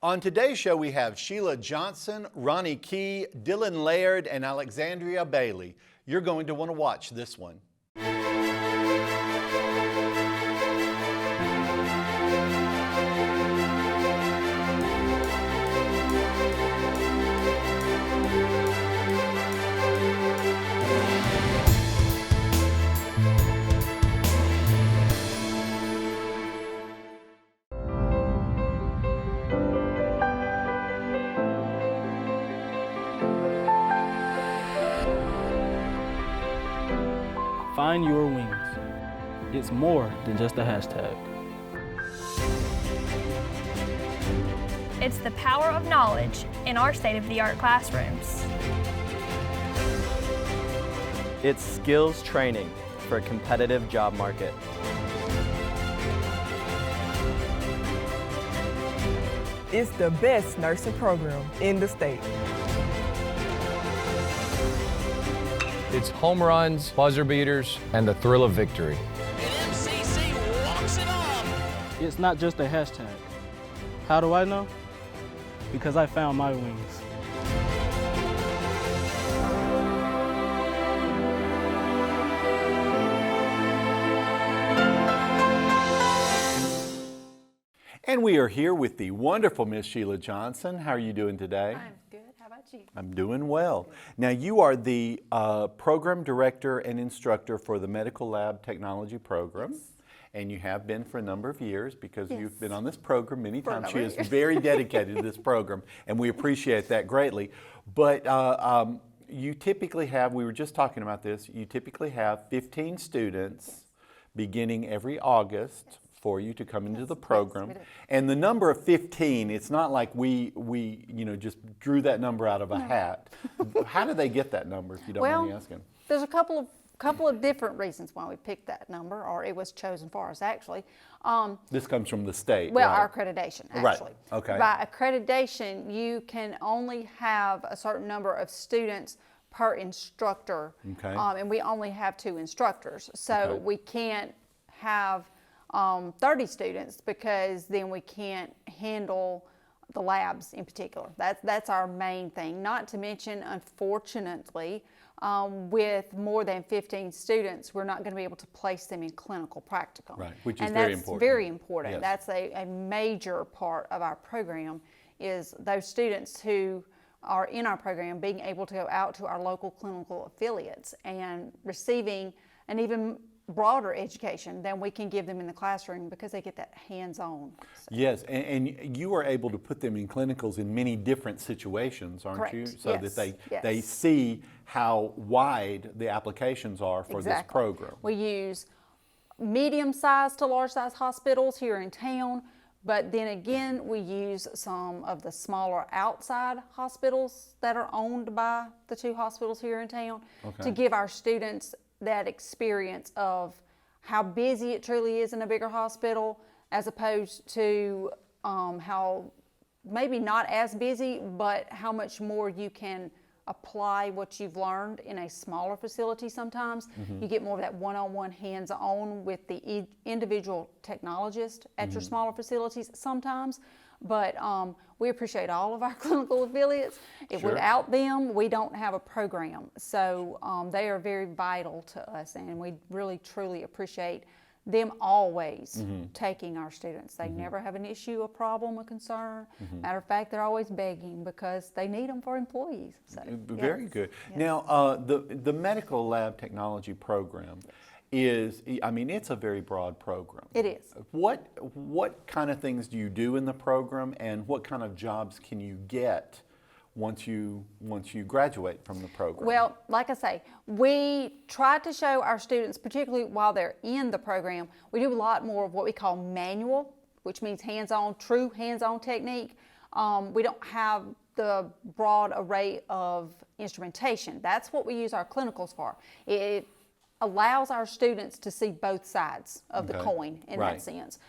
On today's show, we have Sheila Johnson, Ronnie Key, Dylan Laird, and Alexandria Bailey. You're going to want to watch this one. Find your wings. It's more than just a hashtag. It's the power of knowledge in our state-of-the-art classrooms. It's skills training for a competitive job market. It's the best nursing program in the state. It's home runs, buzzer beaters, and the thrill of victory. And MCC walks it off. It's not just a hashtag. How do I know? Because I found my wings. And we are here with the wonderful Miss Sheila Johnson. How are you doing today? I'm good. How about you? I'm doing well. Now, you are the program director and instructor for the Medical Lab Technology Program. Yes. And you have been for a number of years because Yes. you've been on this program many For a times. She number is of years. very dedicated to this program, and we appreciate that greatly. But you typically have, we were just talking about this, you typically have 15 students beginning every August for you to come into the program. we do. And the number of 15, it's not like we just drew that number out of a hat. How do they get that number, if you don't mind me asking? There's a couple of different reasons why we picked that number, or it was chosen for us actually. This comes from the state, Well, right? our accreditation, Right, actually. okay. By accreditation, you can only have a certain number of students per instructor. Okay. And we only have 2 instructors. So Okay. we can't have 30 students because then we can't handle the labs in particular. That's our main thing. Not to mention, unfortunately, with more than 15 students, we're not going to be able to place them in clinical practicum. Right, which is and very that's important. very important. Yes. That's a major part of our program, is those students who are in our program being able to go out to our local clinical affiliates and receiving an even broader education than we can give them in the classroom because they get that hands-on. So, Yes, and you are able to put them in clinicals in many different situations, aren't Correct. you? So Yes. that Yes. they see how wide the applications are for this exactly. program. We use medium-sized to large-sized hospitals here in town, but then again, we use some of the smaller outside hospitals that are owned by the 2 hospitals here in town Okay. to give our students that experience of how busy it truly is in a bigger hospital, as opposed to how maybe not as busy, but how much more you can apply what you've learned in a smaller facility sometimes. You get more of that one-on-one hands-on with the individual technologist at your smaller facilities sometimes. But we appreciate all of our clinical affiliates. Sure. Without them, we don't have a program. So they are very vital to us, and we really, truly appreciate them always taking our students. They never have an issue, a problem, a concern. Matter of fact, they're always begging because they need them for employees. So, Very yes. good. Yes. Now, the Medical Lab Technology Program is, I mean, it's a very broad program. It is. What kind of things do you do in the program, and what kind of jobs can you get once you graduate from the program? Well, like I say, we try to show our students, particularly while they're in the program, we do a lot more of what we call manual, which means hands-on, true hands-on technique. We don't have the broad array of instrumentation. That's what we use our clinicals for. It allows our students to see both sides of the coin in Right. that sense.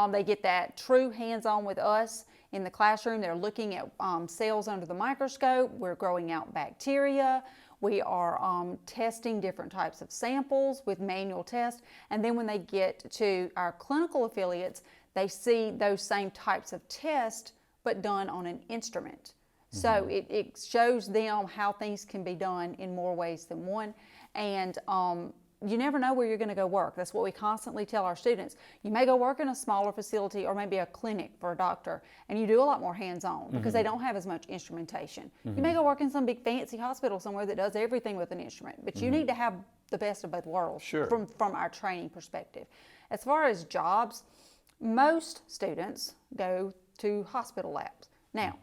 They get that true hands-on with us in the classroom. They're looking at cells under the microscope. We're growing out bacteria. We are testing different types of samples with manual tests. And then when they get to our clinical affiliates, they see those same types of tests but done on an instrument. So it shows them how things can be done in more ways than one. And you never know where you're going to go work. That's what we constantly tell our students. You may go work in a smaller facility or maybe a clinic for a doctor, and you do a lot more hands-on because they don't have as much instrumentation. You may go work in some big fancy hospital somewhere that does everything with an instrument, but you need to have the best of both worlds from our training perspective. As far as jobs, most students go to hospital labs. Now,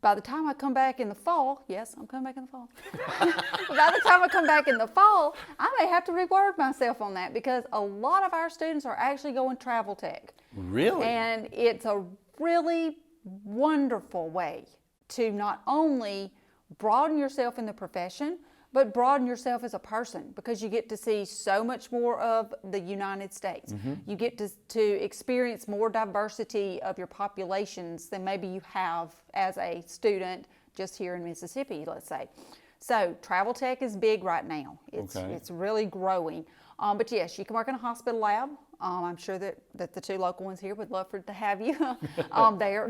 by the time I come back in the fall, yes, I'm coming back in the fall. By the time I come back in the fall, I may have to reword myself on that because a lot of our students are actually going travel tech. Really? And it's a really wonderful way to not only broaden yourself in the profession, but broaden yourself as a person because you get to see so much more of the United States. You get to experience more diversity of your populations than maybe you have as a student just here in Mississippi, let's say. So travel tech is big right now. It's really growing. But yes, you can work in a hospital lab. I'm sure that the two local ones here would love to have you.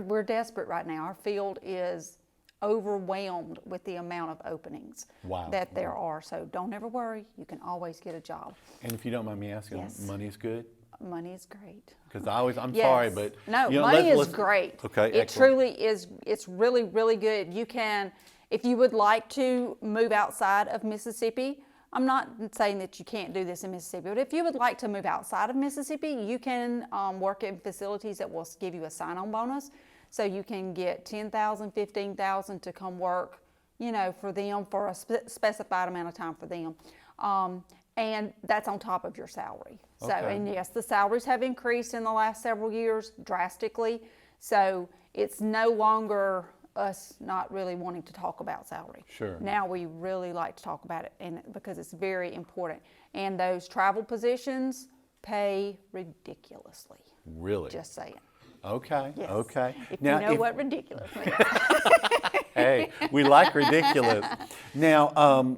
We're desperate right now. Our field is overwhelmed with the amount of openings that there are. So don't ever worry. You can always get a job. And if you don't mind me asking, money's good? Money is great. Because I'm sorry, but no, you know, money is great. Okay, it truly is. It's really, really good. You can, if you would like to move outside of Mississippi. I'm not saying that you can't do this in Mississippi, but if you would like to move outside of Mississippi, you can work in facilities that will give you a sign-on bonus. So you can get $10,000, $15,000 to come work, you know, for them for a specified amount of time for them. And that's on top of your salary. So, and yes, the salaries have increased in the last several years drastically. So it's no longer us not really wanting to talk about salary. Sure. Now we really like to talk about it and because it's very important. And those travel positions pay ridiculously. Really? Just saying. Okay, Yes. okay. If you know what ridiculous means. Hey, we like ridiculous. Now,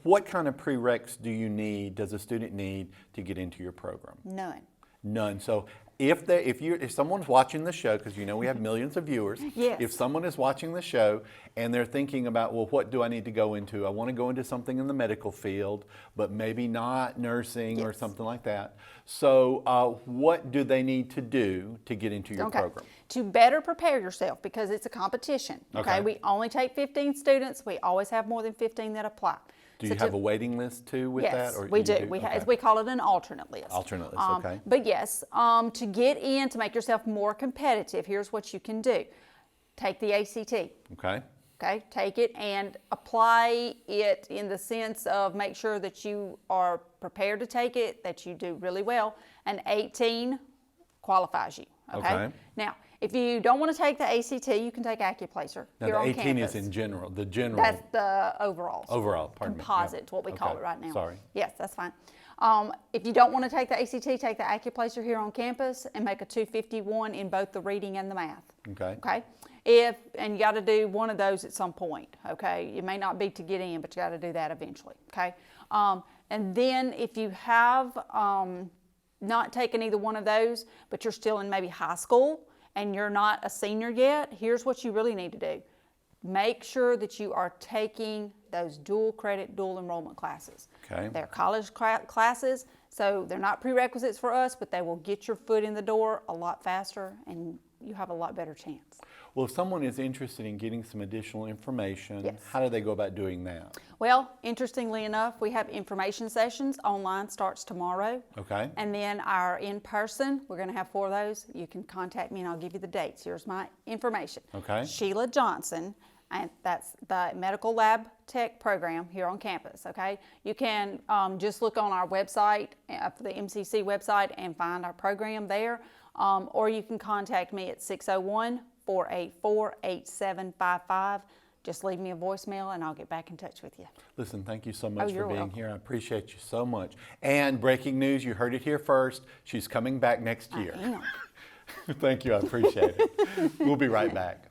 what kind of prereqs does a student need to get into your program? None. None. So if someone's watching the show, because you know we have millions of viewers, Yes. if someone is watching the show and they're thinking about, well, what do I need to go into? I want to go into something in the medical field, but maybe not nursing or something like that. So what do they need to do to get into your program? To better prepare yourself because it's a competition. Okay. We only take 15 students. We always have more than 15 that apply. Do you have a waiting list too with that? Yes, we do. We call it an alternate list. Alternate list, okay. But yes, to get in, to make yourself more competitive, here's what you can do. Take the ACT. Okay. Okay, take it and apply it in the sense of make sure that you are prepared to take it, that you do really well, and 18 qualifies you. Okay. Now, if you don't want to take the ACT, you can take Acuplacer Now, here the on 18 campus. is in general, the general. That's the overalls. Overall, pardon me. Composite, what we call it right now. Sorry. Yes, that's fine. If you don't want to take the ACT, take the Acuplacer here on campus and make a 251 in both the reading and the math. Okay. Okay. And you got to do one of those at some point. Okay. It may not be to get in, but you got to do that eventually. Okay. And then if you have not taken either one of those, but you're still in maybe high school and you're not a senior yet, here's what you really need to do. Make sure that you are taking those dual credit, dual enrollment classes. Okay. They're college classes, so they're not prerequisites for us, but they will get your foot in the door a lot faster and you have a lot better chance. Well, if someone is interested in getting some additional information, how do they go about doing that? Well, interestingly enough, we have information sessions. Online starts tomorrow. Okay. And then our in-person, we're going to have 4 of those. You can contact me and I'll give you the dates. Here's my information. Okay. Sheila Johnson, and that's the Medical Lab Tech program here on campus, okay? You can just look on our website, the MCC website, and find our program there. Or you can contact me at 601-484-8755. Just leave me a voicemail and I'll get back in touch with you. Listen, thank you so much for you're being welcome. here. I appreciate you so much. And breaking news, you heard it here first. She's coming back next year. I am. Thank you, I appreciate it. We'll be right back.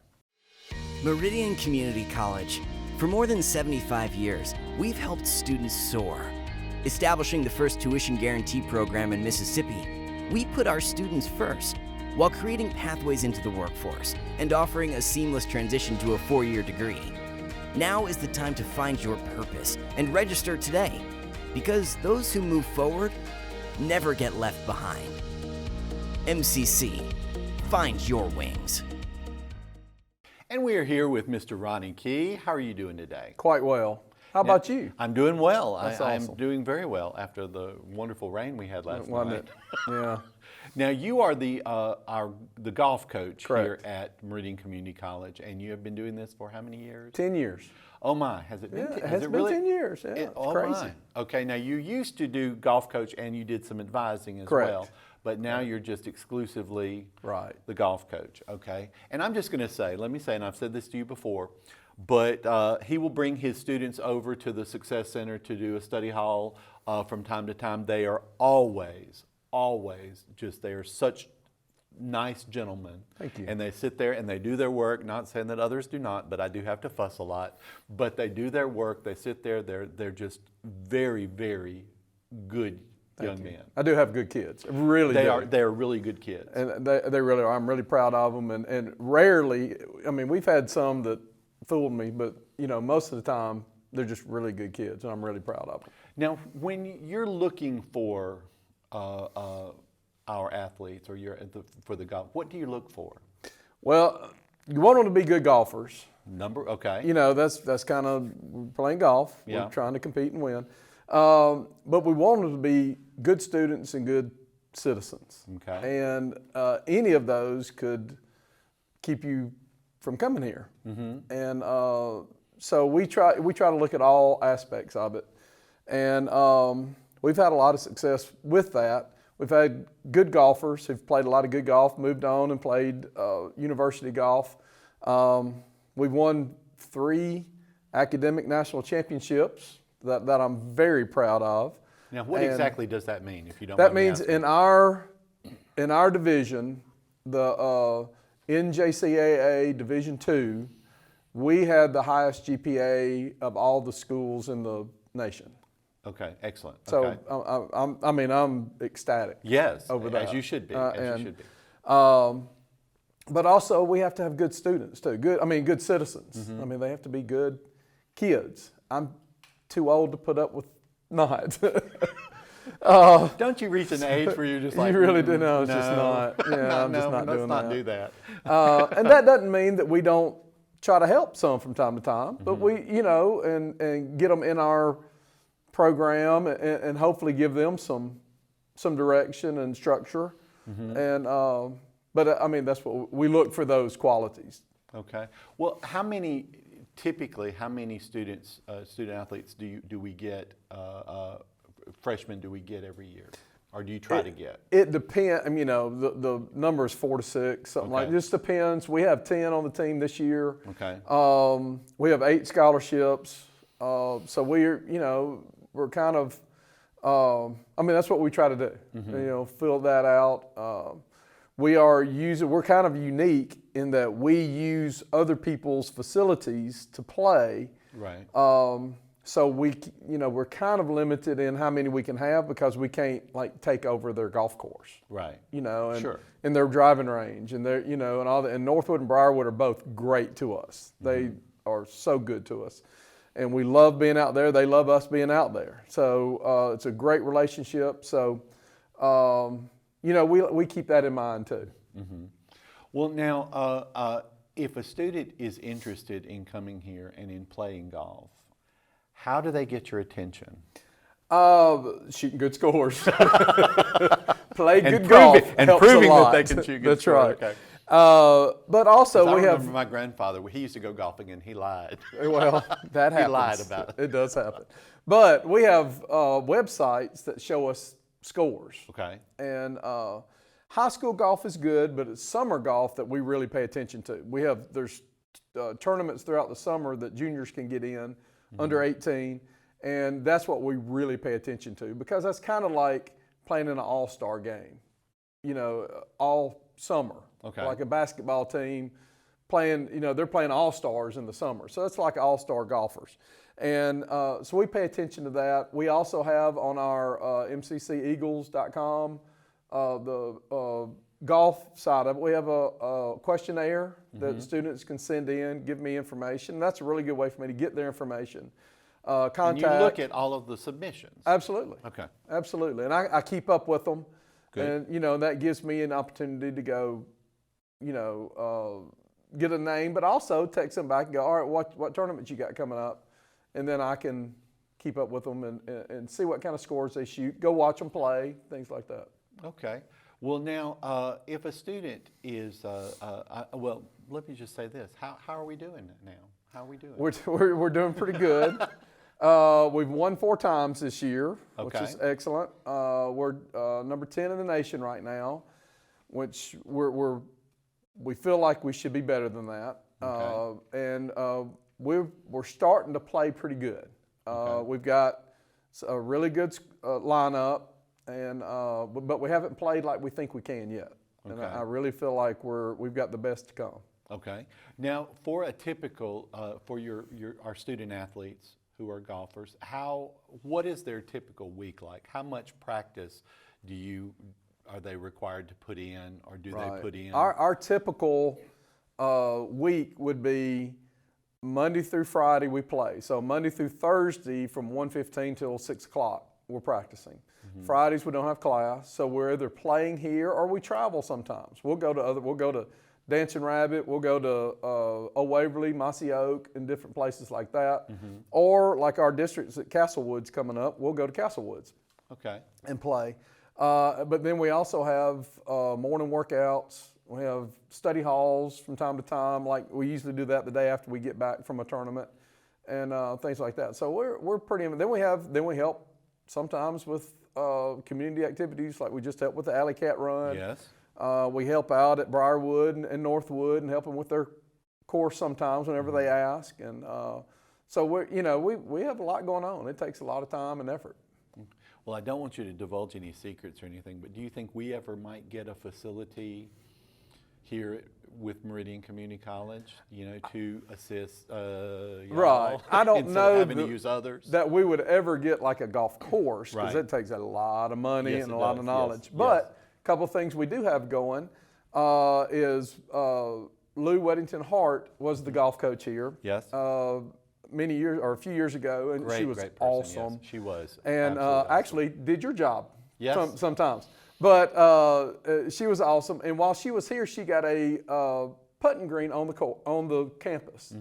Meridian Community College. For more than 75 years, we've helped students soar. Establishing the first tuition guarantee program in Mississippi, we put our students first. while creating pathways into the workforce and offering a seamless transition to a 4-year degree. Now is the time to find your purpose and register today, because those who move forward never get left behind. MCC, find your wings. And we are here with Mr. Ronnie Key. How are you doing today? Quite well. How about you? I'm doing well. That's I'm awesome. doing very well after the wonderful rain we had last Wasn't night. it? Yeah. Now you are the golf coach here Correct. at Meridian Community College, and you have been doing this for how many years? 10 years. Oh my, has it been? Yeah, it has has it been really? 10 years. Yeah, it's oh crazy. my. Okay, now you used to do golf coach and you did some advising as Correct. well, but now you're just exclusively Right. the golf coach. Okay, and I'm just going to say, let me say, and I've said this to you before, but he will bring his students over to the Success Center to do a study hall from time to time. They are always just, they are such nice gentlemen. Thank you. And they sit there and they do their work, not saying that others do not, but I do have to fuss a lot. But they do their work, they sit there, they're just very, very good young men. I do have good kids. Really do. They are really good kids. And they really are. I'm really proud of them. And rarely, I mean, we've had some that fooled me, but you know, most of the time they're just really good kids, and I'm really proud of them. Now, when you're looking for our athletes, or for the golf, what do you look for? Well, you want them to be good golfers. Okay. You know, that's kind of playing golf. Yeah. We're trying to compete and win. But we want them to be good students and good citizens. Okay. And any of those could keep you from coming here. Mm-hmm. And so we try to look at all aspects of it. And we've had a lot of success with that. We've had good golfers who've played a lot of good golf, moved on and played university golf. We've won 3 academic national championships that I'm very proud of. Now, what And exactly does that mean, if you don't that mind me means asking? in our division, the NJCAA Division II, we had the highest GPA of all the schools in the nation. Okay, excellent. So Okay. I'm ecstatic. Yes, over that. as you should be. You should be. But also we have to have good students too. Good citizens. Mm-hmm. I mean, they have to be good kids. I'm too old to put up with not. Don't you reach an age where you're just like, you really do know. It's just not. Yeah, I'm just not let's doing not that. do that. And that doesn't mean that we don't try to help some from time to time, but Mm-hmm. we, and get them in our program and hopefully give them some direction and structure. Mm-hmm. And but I mean, that's what we look for, those qualities. Okay. Well, how many student athletes do we get, freshmen do we get every year? Or do you try to get? It depends. I mean, the number is 4 to 6, something like. It just depends. We have 10 on the team this year. Okay. We have 8 scholarships. So we're kind of. That's what we try to do. Mm-hmm. Fill that out. We're kind of unique in that we use other people's facilities to play. Right. So we're kind of limited in how many we can have, because we can't take over their golf course. Right. And, Sure. and their driving range, and their and all that. And Northwood and Briarwood are both great to us. They are so good to us, and we love being out there. They love us being out there. So it's a great relationship. So we keep that in mind too. Mm-hmm. Well, now, if a student is interested in coming here and in playing golf, how do they get your attention? Shooting good scores, play And good golf, and helps proving a lot. that they can shoot good That's scores. right. Okay. But also I we remember have. my grandfather. He used to go golfing and he lied. Well, that happens. He lied about it. It does happen. But we have websites that show us scores. Okay. And high school golf is good, but it's summer golf that we really pay attention to. There's tournaments throughout the summer that juniors can get in, under 18, and that's what we really pay attention to, because that's kind of like playing in an all-star game, all summer. Okay. Like a basketball team playing, they're playing all-stars in the summer. So it's like all-star golfers. And so we pay attention to that. We also have on our MCCEagles.com golf side of it, we have a questionnaire that students can send in, give me information. That's a really good way for me to get their information. Contact. And you look at all of the submissions. Absolutely. Okay. Absolutely. And I keep up with them. Good. And, that gives me an opportunity to go, get a name, but also text them back and go, all right, what tournaments you got coming up? And then I can keep up with them and see what kind of scores they shoot, go watch them play, things like that. Okay. Well, now, if a student is, well, let me just say this. How are we doing now? How are we doing? We're doing pretty good. We've won 4 times this year, which is excellent. We're number 10 in the nation right now, which we feel like we should be better than that. Okay. And we're starting to play pretty good. Okay. We've got a really good lineup, and but we haven't played like we think we can yet. And Okay. I really feel like we've got the best to come. Okay. Now, for a typical, for our student athletes who are golfers, what is their typical week like? How much practice are they required to put in, or do they put in? Our typical week would be Monday through Friday we play. So Monday through Thursday from 1:15 till 6 o'clock we're practicing. Fridays we don't have class, so we're either playing here or we travel sometimes. We'll go to Dancing Rabbit, we'll go to Old Waverly, Mossy Oak, and different places like that. Or like our districts at Castlewood's coming up, we'll go to Castlewood's Okay. and play. But then we also have morning workouts. We have study halls from time to time. Like we usually do that the day after we get back from a tournament, and things like that. So we're pretty. Then we help sometimes with community activities. Like we just helped with the Alley Cat Run. Yes. We help out at Briarwood and Northwood and help them with their course sometimes whenever they ask. And so we have a lot going on. It takes a lot of time and effort. Well, I don't want you to divulge any secrets or anything, but do you think we ever might get a facility here with Meridian Community College, to assist y'all, Right. I don't instead know of having to use others? that we would ever get like a golf course, because Right. it takes a lot of money Yes, and it a lot does. of knowledge. Yes. But a couple of things we do have going is Lou Weddington Hart was the golf coach here. Yes. Many years or a few years ago, and she was great person, awesome. Yes, she was. And Absolutely awesome. actually did your job Yes. sometimes. But she was awesome. And while she was here, she got a putting green on the campus.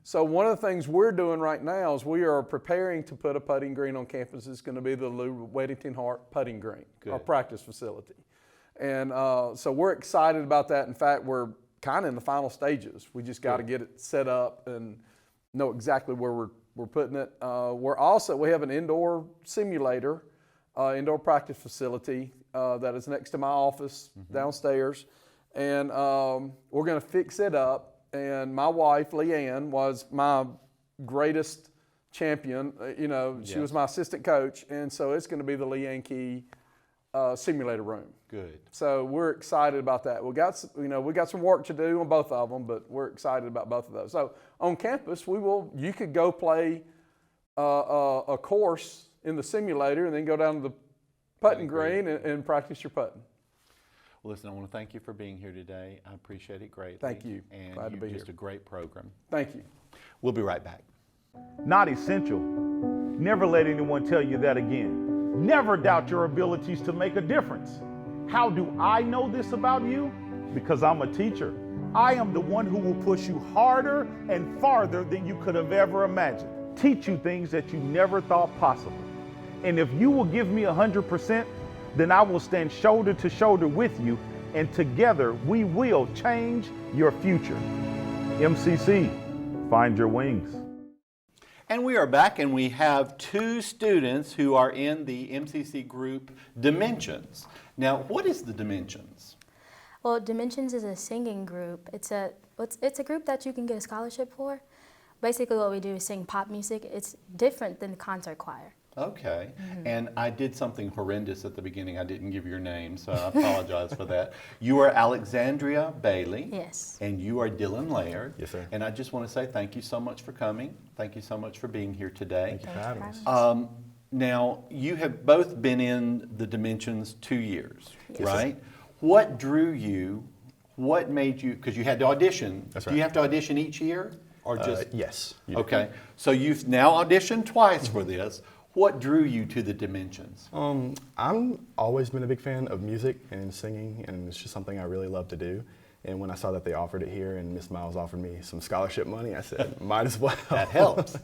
So one of the things we're doing right now is we are preparing to put a putting green on campus. It's going to be the Lou Weddington Hart putting green, our practice facility. And so we're excited about that. In fact, we're kind of in the final stages. We just got to get it set up and know exactly where we're putting it. We have an indoor simulator, indoor practice facility that is next to my office downstairs, and we're going to fix it up. And my wife, Leanne, was my greatest champion. She was my assistant coach, and so it's going to be the Leanne Key simulator room. Good. So we're excited about that. We got some work to do on both of them, but we're excited about both of those. So on campus, you could go play a course in the simulator and then go down to the putting green and practice your putting. Well, listen, I want to thank you for being here today. I appreciate it greatly. Thank you. And Glad to be just here. a great program. Thank you. We'll be right back. Not essential. Never let anyone tell you that again. Never doubt your abilities to make a difference. How do I know this about you? Because I'm a teacher. I am the one who will push you harder and farther than you could have ever imagined. Teach you things that you never thought possible. And if you will give me 100%, then I will stand shoulder to shoulder with you, and together we will change your future. MCC, find your wings. And we are back, and we have 2 students who are in the MCC group Dimensions. Now, what is the Dimensions? Well, Dimensions is a singing group. It's a group that you can get a scholarship for. Basically what we do is sing pop music. It's different than the concert choir. Okay. And I did something horrendous at the beginning. I didn't give your name, so I apologize for that. You are Alexandria Bailey. Yes. And you are Dylan Laird. Yes, sir. And I just want to say thank you so much for coming. Thank you so much for being here today. Thank you for having us. Now, you have both been in the Dimensions 2 years, Yes. right? What drew you? What made you? Because you had to audition. That's Do right. you have to audition each year, or just? Yes. You do. Okay. So you've now auditioned twice for this. What drew you to the Dimensions? I've always been a big fan of music and singing, and it's just something I really love to do. And when I saw that they offered it here and Miss Miles offered me some scholarship money, I said, might as well. That helps.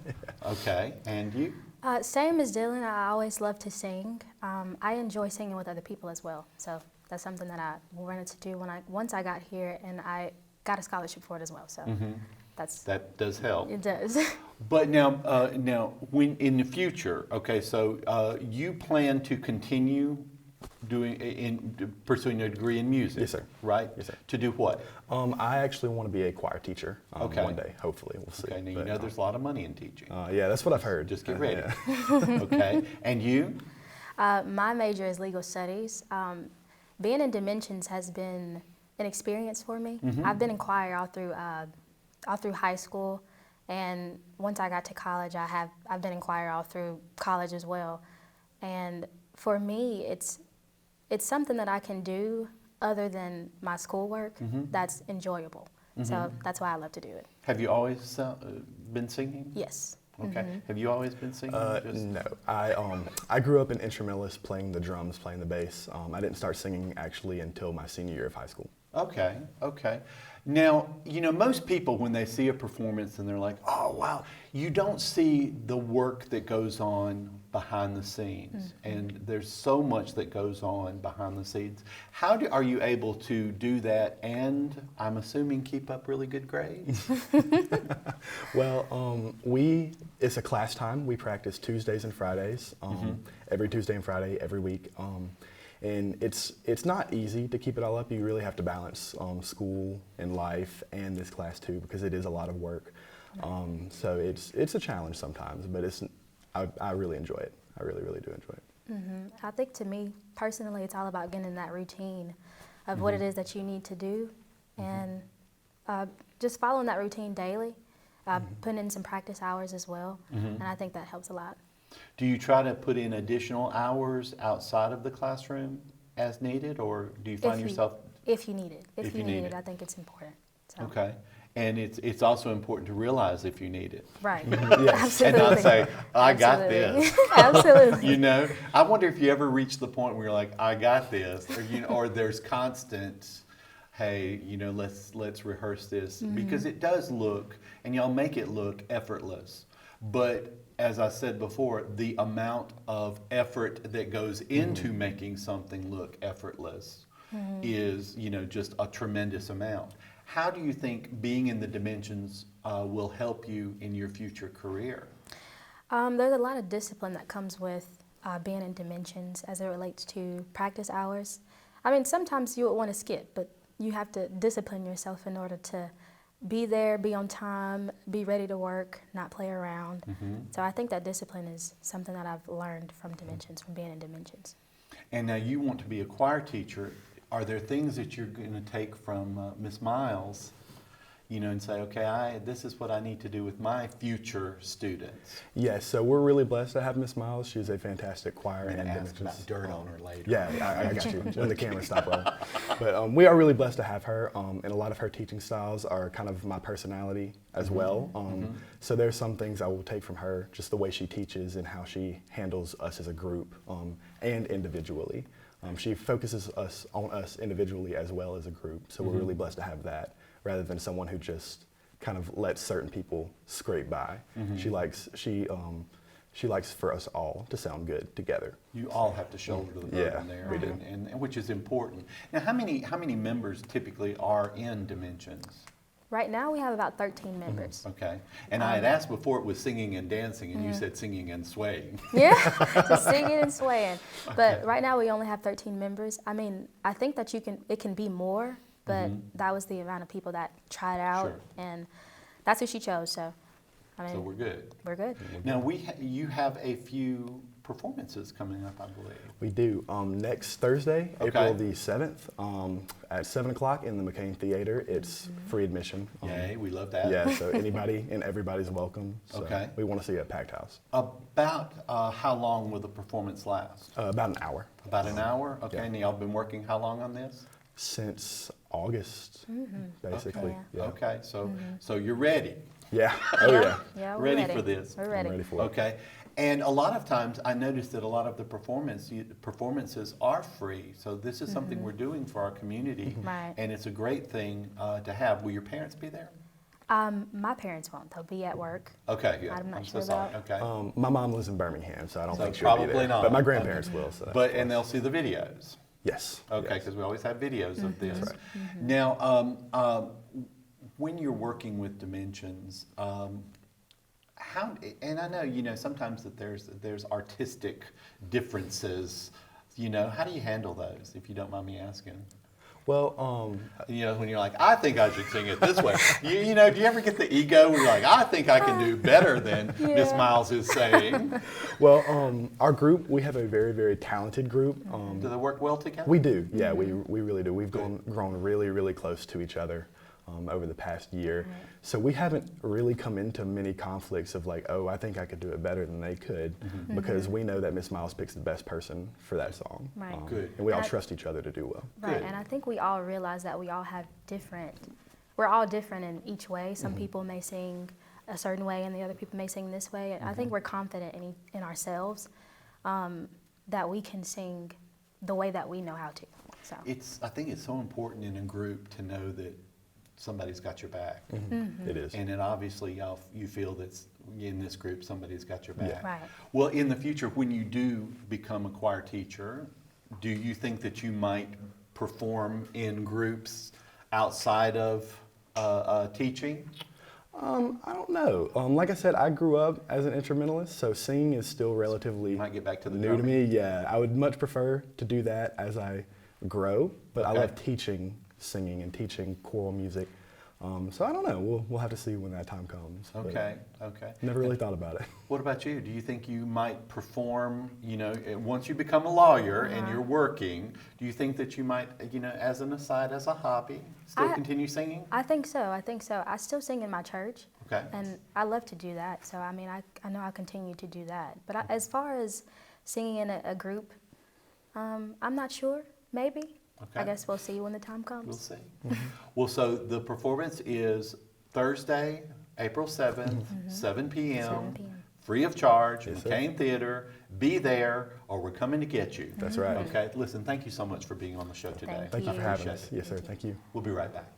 Okay. And you? Same as Dylan, I always love to sing. I enjoy singing with other people as well. So that's something that I wanted to do once I got here, and I got a scholarship for it as well. So that does help. It does. But now, when in the future, okay, so you plan to continue pursuing a degree in music? Yes, sir. Right? Yes, sir. To do what? I actually want to be a choir teacher Okay. one day, hopefully. We'll see. Okay, now you know there's a lot of money in teaching. Yeah, that's what I've heard. Just get ready. Yeah. Okay, and you? My major is legal studies. Being in Dimensions has been an experience for me. I've been in choir all through high school, and once I got to college, I've been in choir all through college as well. And for me, it's something that I can do other than my schoolwork that's enjoyable. So that's why I love to do it. Have you always been singing? Yes. Okay. Have you always been singing? No. I grew up an instrumentalist, playing the drums, playing the bass. I didn't start singing actually until my senior year of high school. Okay, okay. Now, you know, most people, when they see a performance and they're like, oh, wow, you don't see the work that goes on behind the scenes. And there's so much that goes on behind the scenes. How are you able to do that and, I'm assuming, keep up really good grades? Well, it's a class time. We practice Tuesdays and Fridays, every Tuesday and Friday, every week. And it's not easy to keep it all up. You really have to balance school and life and this class too, because it is a lot of work. So it's a challenge sometimes, but I really enjoy it. I really, really do enjoy it. I think to me, personally, it's all about getting in that routine of what it is that you need to do, and just following that routine daily, putting in some practice hours as well, and I think that helps a lot. Do you try to put in additional hours outside of the classroom as needed, or do you find yourself? If you need it. If you need it, I think it's important. So. Okay. And it's also important to realize if you need it. Right. Yes. Absolutely. And not say, I got this. Absolutely. You know, I wonder if you ever reach the point where you're like, I got this, or or there's constant, hey, you know, let's rehearse this, because it does look, and y'all make it look effortless, but as I said before, the amount of effort that goes into making something look effortless is, you know, just a tremendous amount. How do you think being in the Dimensions will help you in your future career? There's a lot of discipline that comes with being in Dimensions as it relates to practice hours. I mean, sometimes you would want to skip, but you have to discipline yourself in order to be there, be on time, be ready to work, not play around. So I think that discipline is something that I've learned from Dimensions, from being in Dimensions. And now you want to be a choir teacher. Are there things that you're going to take from Miss Miles, you know, and say, okay, this is what I need to do with my future students? Yes, so we're really blessed to have Miss Miles. She's a fantastic choir. I'm going and to ask about dirt on her later. Yeah, I got you when the camera stopped rolling. But we are really blessed to have her, and a lot of her teaching styles are kind of my personality as well. So there's some things I will take from her, just the way she teaches and how she handles us as a group and individually. She focuses on us individually as well as a group, so we're really blessed to have that, rather than someone who just kind of lets certain people scrape by. She likes for us all to sound good together. You all have to shoulder the burden there, we do. And which is important. Now, how many members typically are in Dimensions? Right now we have about 13 members. Okay. And I had asked before it was singing and dancing, and you said singing and swaying. Yeah, just singing and swaying. But right now we only have 13 members. I mean, I think that it can be more, but that was the amount of people that tried out, and that's who she chose. So, I mean, So we're good. We're good. Now you have a few performances coming up, I believe. We do. Next Thursday, April the 7th, at 7 o'clock in the McCain Theater. It's free admission. Yay, we love that. Yeah, so anybody and everybody's welcome. So Okay. we want to see a packed house. About how long will the performance last? About an hour. About an hour? Okay, Yeah. and y'all been working how long on this? since August, basically. Okay. Yeah. Okay. So you're ready. Yeah. Oh yeah. Yeah, we're Ready ready for this. We're ready. I'm ready for it. Okay. And a lot of times I notice that a lot of the performances are free. So this is something we're doing for our community. Right. And it's a great thing to have. Will your parents be there? My parents won't. They'll be at work. Okay, yeah. I'm not so sure sorry. about. Okay. My mom lives in Birmingham, so I don't So think she'll be probably there. not. But my grandparents will. So that's And they'll see the videos. Yes. Okay, yes. because we always have videos of this. That's right. Now, when you're working with Dimensions, how? And I know sometimes that there's artistic differences. How do you handle those? If you don't mind me asking. Well, when you're like, I think I should sing it this way. Do you ever get the ego where you're like, I think I can do better than Miss Miles is saying? Well, our group, we have a very, very talented group. Do they work well together? We do, yeah, we really do. We've grown really, really close to each other over the past year. Right. So we haven't really come into many conflicts of like, oh, I think I could do it better than they could, because we know that Miss Miles picks the best person for that song. Right. Good. And we all trust each other to do well. Right, Good. and I think we all realize that we all have we're all different in each way. Some people may sing a certain way and the other people may sing this way. And I think we're confident in ourselves that we can sing the way that we know how to. So I think it's so important in a group to know that somebody's got your back. It is. And then obviously you feel that in this group somebody's got your back. Yeah. Right. Well, in the future, when you do become a choir teacher, do you think that you might perform in groups outside of teaching? I don't know. Like I said, I grew up as an instrumentalist, so singing is still relatively Might get back to the new to drumming. me. Yeah, I would much prefer to do that as I grow, but I Okay. love teaching singing and teaching choral music. So I don't know. We'll have to see when that time comes. but Okay. Never really thought about it. What about you? Do you think you might perform, once you become a lawyer and you're working, do you think that you might, as an aside, as a hobby, still continue singing? I think so. I still sing in my church. Okay. And I love to do that. So, I mean, I know I'll continue to do that. But as far as singing in a group, I'm not sure. Maybe. Okay. I guess we'll see when the time comes. We'll see. Well, so the performance is Thursday, April 7th, 7 p.m., 7 p.m. free of charge, Yes, sir. McCain Theater. Be there or we're coming to get you. That's right. Okay, listen, thank you so much for being on the show today. Thank Thank you for having Appreciate us. it. Yes, sir. Thank you. We'll be right back.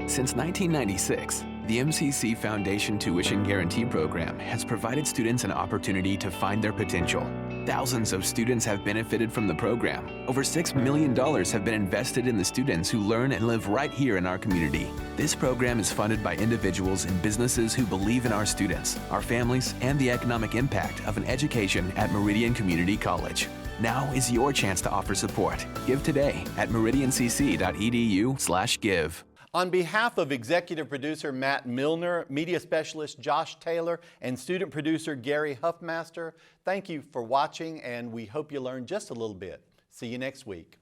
Since 1996, the MCC Foundation Tuition Guarantee Program has provided students an opportunity to find their potential. Thousands of students have benefited from the program. Over $6 million have been invested in the students who learn and live right here in our community. This program is funded by individuals and businesses who believe in our students, our families, and the economic impact of an education at Meridian Community College. Now is your chance to offer support. Give today at meridiancc.edu/give. On behalf of executive producer Matt Milner, media specialist Josh Taylor, and student producer Gary Huffmaster, thank you for watching, and we hope you learned just a little bit. See you next week.